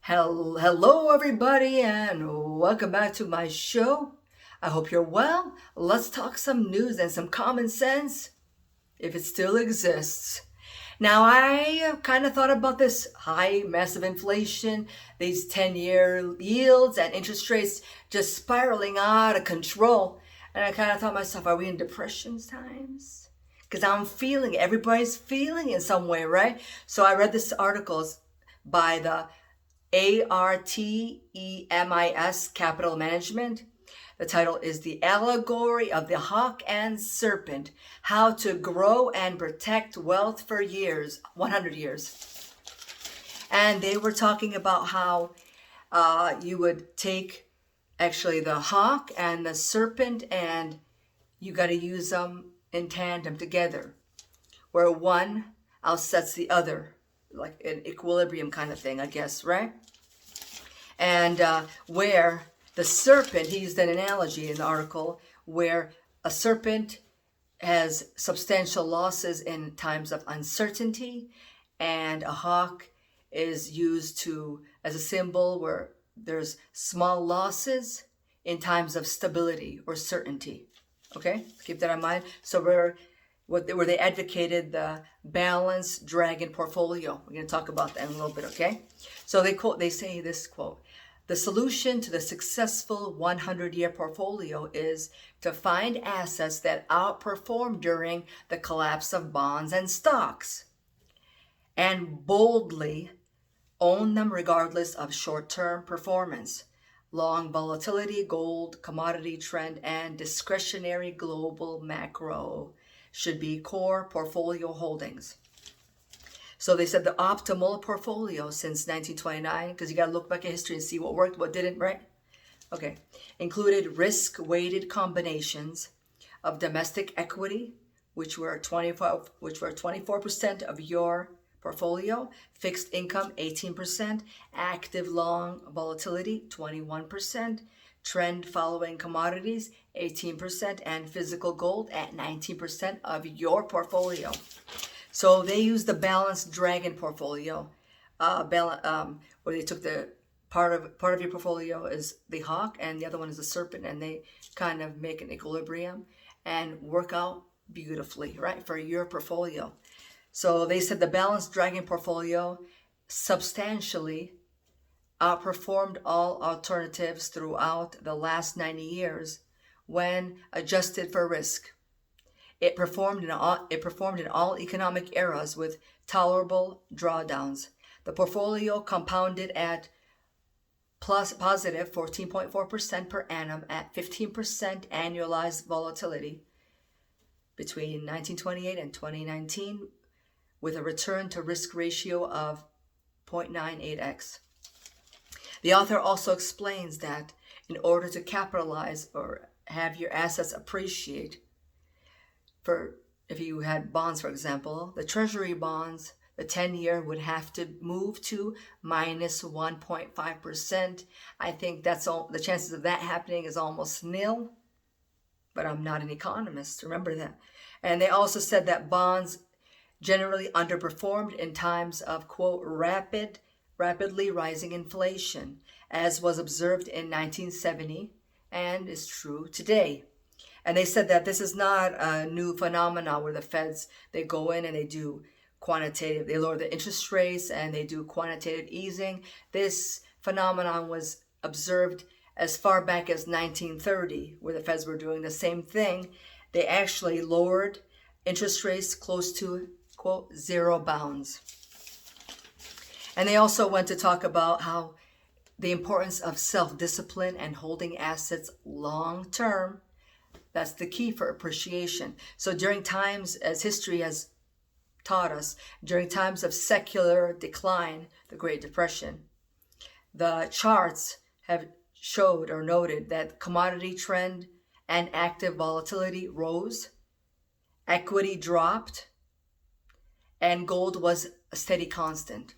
Hello, everybody, and welcome back to my show. I hope you're well. Let's talk some news and some common sense, if it still exists. Now, I kind of thought about this high, massive inflation, these 10-year yields and interest rates just spiraling out of control. And I kind of thought to myself, are we in depression times? Because I'm feeling it. Everybody's feeling it in some way, right? So I read this article by the ARTEMIS Capital Management. The title is The Allegory of the Hawk and Serpent, How to Grow and Protect Wealth for Years, 100 Years. And they were talking about how you would take actually the hawk and the serpent and you got to use them in tandem together, where one outsets the other, like an equilibrium kind of thing, I guess, right? And where the serpent, he used an analogy in the article, where a serpent has substantial losses in times of uncertainty, and a hawk is used as a symbol where there's small losses in times of stability or certainty. Okay, keep that in mind. So where they advocated the balanced dragon portfolio. We're going to talk about that in a little bit, okay? So they say this quote: the solution to the successful 100-year portfolio is to find assets that outperform during the collapse of bonds and stocks, and boldly own them regardless of short-term performance. Long volatility, gold, commodity trend, and discretionary global macro should be core portfolio holdings. So they said the optimal portfolio since 1929, because you got to look back at history and see what worked, what didn't, right? Okay. Included risk-weighted combinations of domestic equity, which were 24% of your portfolio, fixed income 18%, active long volatility 21%, trend following commodities 18%, and physical gold at 19% of your portfolio. So they used the balanced dragon portfolio, where they took the part of your portfolio is the hawk and the other one is the serpent, and they kind of make an equilibrium and work out beautifully, right, for your portfolio. So they said the balanced dragon portfolio substantially outperformed all alternatives throughout the last 90 years when adjusted for risk. It performed in all economic eras with tolerable drawdowns. The portfolio compounded at positive 14.4% per annum at 15% annualized volatility between 1928 and 2019, with a return to risk ratio of 0.98x. The author also explains that in order to capitalize or have your assets appreciate, if you had bonds, for example, the treasury bonds, the 10-year would have to move to minus 1.5%. I think that's all. The chances of that happening is almost nil, but I'm not an economist. Remember that. And they also said that bonds generally underperformed in times of, quote, rapidly rising inflation, as was observed in 1970 and is true today. And they said that this is not a new phenomenon where the feds, they go in and they do quantitative, they lower the interest rates and they do quantitative easing. This phenomenon was observed as far back as 1930, where the feds were doing the same thing. They actually lowered interest rates close to, quote, zero bounds. And they also went to talk about how the importance of self-discipline and holding assets long-term. That's the key for appreciation. So during times, as history has taught us, during times of secular decline, the Great Depression, the charts have showed or noted that commodity trend and active volatility rose, equity dropped, and gold was a steady constant.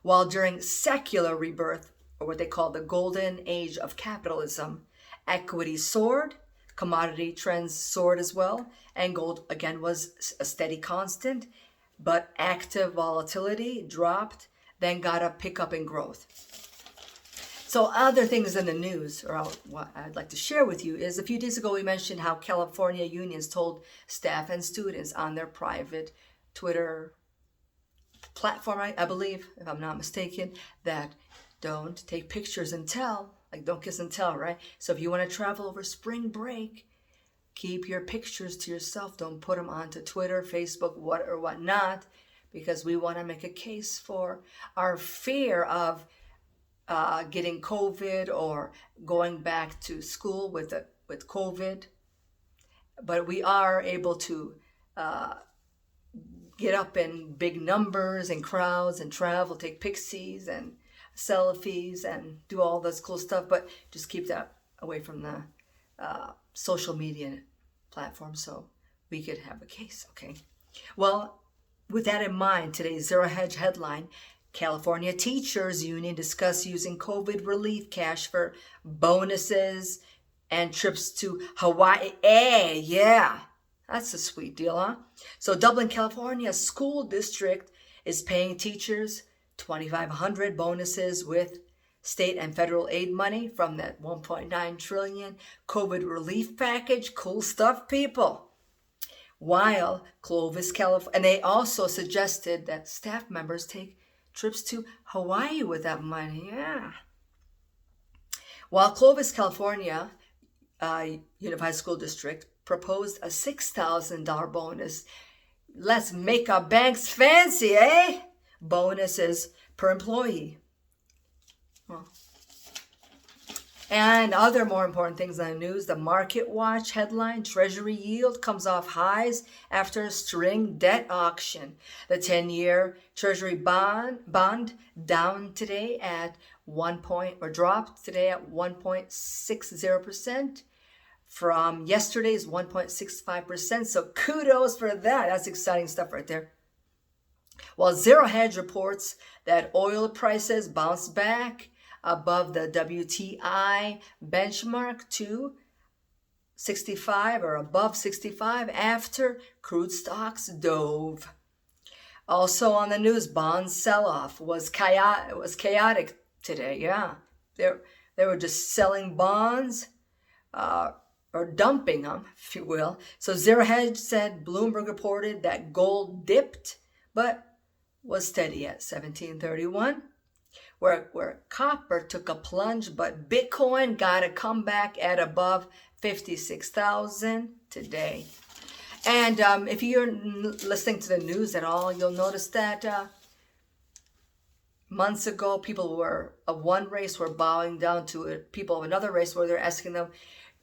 While during secular rebirth, or what they call the golden age of capitalism, equity soared, commodity trends soared as well, and gold again was a steady constant, but active volatility dropped, then got a pickup in growth. So other things in the news, or what I'd like to share with you, is a few days ago we mentioned how California unions told staff and students on their private Twitter platform, I believe, if I'm not mistaken, that don't take pictures and tell, like don't kiss and tell, right? So if you want to travel over spring break, keep your pictures to yourself. Don't put them onto Twitter, Facebook, what or whatnot, because we want to make a case for our fear of getting COVID or going back to school with COVID. But we are able to get up in big numbers and crowds and travel, take pixies and selfies and do all this cool stuff. But just keep that away from the social media platform so we could have a case, okay? Well, with that in mind, today's Zero Hedge headline: California Teachers Union discuss using COVID relief cash for bonuses and trips to Hawaii. Yeah, that's a sweet deal, huh? So Dublin, California school district is paying teachers $2,500 bonuses with state and federal aid money from that 1.9 trillion COVID relief package. Cool stuff, people. While Clovis, California, and they also suggested that staff members take trips to Hawaii with that money. Yeah. While Clovis, California Unified School District proposed a $6,000 bonus. Let's make our banks fancy, eh? Bonuses per employee. Well, and other more important things in the news: the Market Watch headline: Treasury yield comes off highs after a string debt auction. The 10-year Treasury bond down today at dropped today at 1.60% from yesterday's 1.65%. So kudos for that. That's exciting stuff right there. While Zero Hedge reports that oil prices bounced back above the WTI benchmark to 65 or above 65 after crude stocks dove. Also on the news, bond sell-off was chaotic today. Yeah, they were just selling bonds or dumping them, if you will. So Zero Hedge said Bloomberg reported that gold dipped, but was steady at 1731. Where copper took a plunge, but Bitcoin got a comeback at above 56,000 today. And if you're listening to the news at all, you'll notice that months ago, people of one race were bowing down to people of another race, where they're asking them,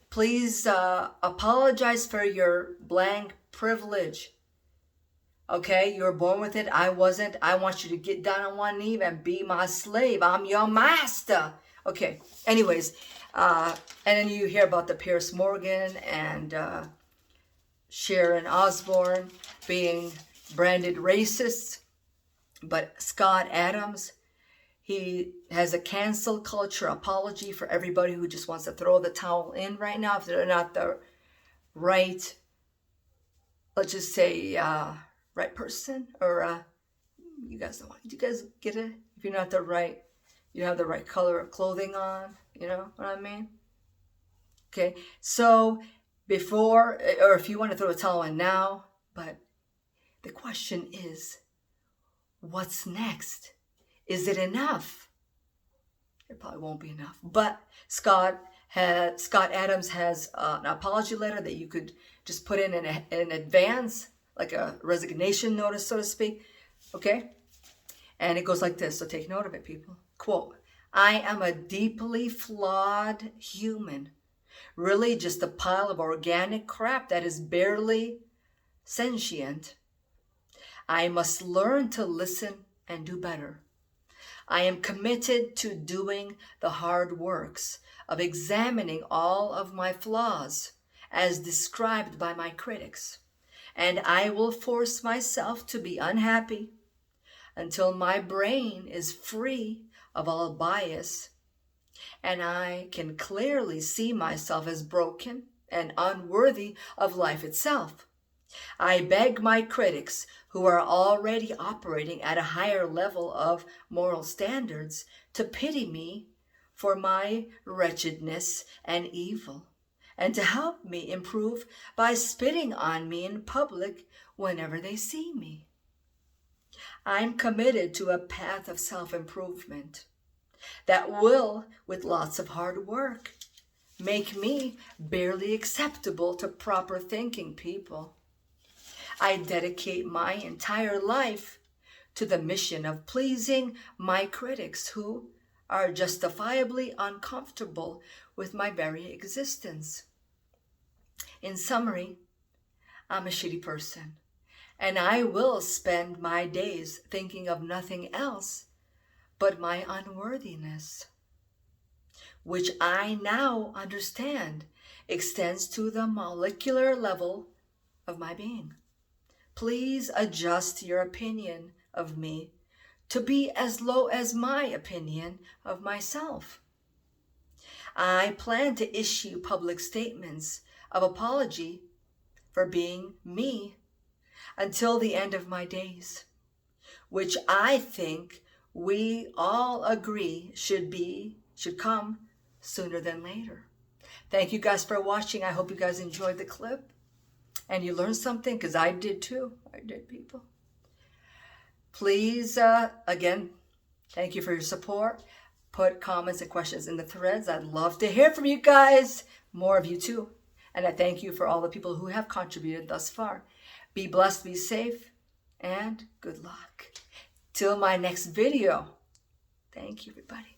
please apologize for your blank privilege. Okay, you were born with it. I wasn't. I want you to get down on one knee and be my slave. I'm your master. Okay, anyways, and then you hear about the Pierce Morgan and Sharon Osborne being branded racists. But Scott Adams, he has a cancel culture apology for everybody who just wants to throw the towel in right now if they're not the right, let's just say, right person, or you guys get it? If you're not the right, you don't have the right color of clothing on, you know what I mean? Okay, so before, or if you want to throw a towel in now, but the question is, what's next? Is it enough? It probably won't be enough. But Scott Adams has an apology letter that you could just put in advance, like a resignation notice, so to speak. Okay? And it goes like this, so take note of it, people. Quote, I am a deeply flawed human. Really just a pile of organic crap that is barely sentient. I must learn to listen and do better. I am committed to doing the hard works of examining all of my flaws as described by my critics. And I will force myself to be unhappy until my brain is free of all bias and I can clearly see myself as broken and unworthy of life itself. I beg my critics, who are already operating at a higher level of moral standards, to pity me for my wretchedness and evil, and to help me improve by spitting on me in public whenever they see me. I'm committed to a path of self-improvement that will, with lots of hard work, make me barely acceptable to proper thinking people. I dedicate my entire life to the mission of pleasing my critics who are justifiably uncomfortable with my very existence. In summary, I'm a shitty person, and I will spend my days thinking of nothing else but my unworthiness, which I now understand extends to the molecular level of my being. Please adjust your opinion of me to be as low as my opinion of myself. I plan to issue public statements of apology for being me until the end of my days, which I think we all agree should come sooner than later. Thank you guys for watching. I hope you guys enjoyed the clip and you learned something, because I did too. I did, people. Please, again, thank you for your support. Put comments and questions in the threads. I'd love to hear from you guys. More of you too. And I thank you for all the people who have contributed thus far. Be blessed, be safe, and good luck. Till my next video. Thank you, everybody.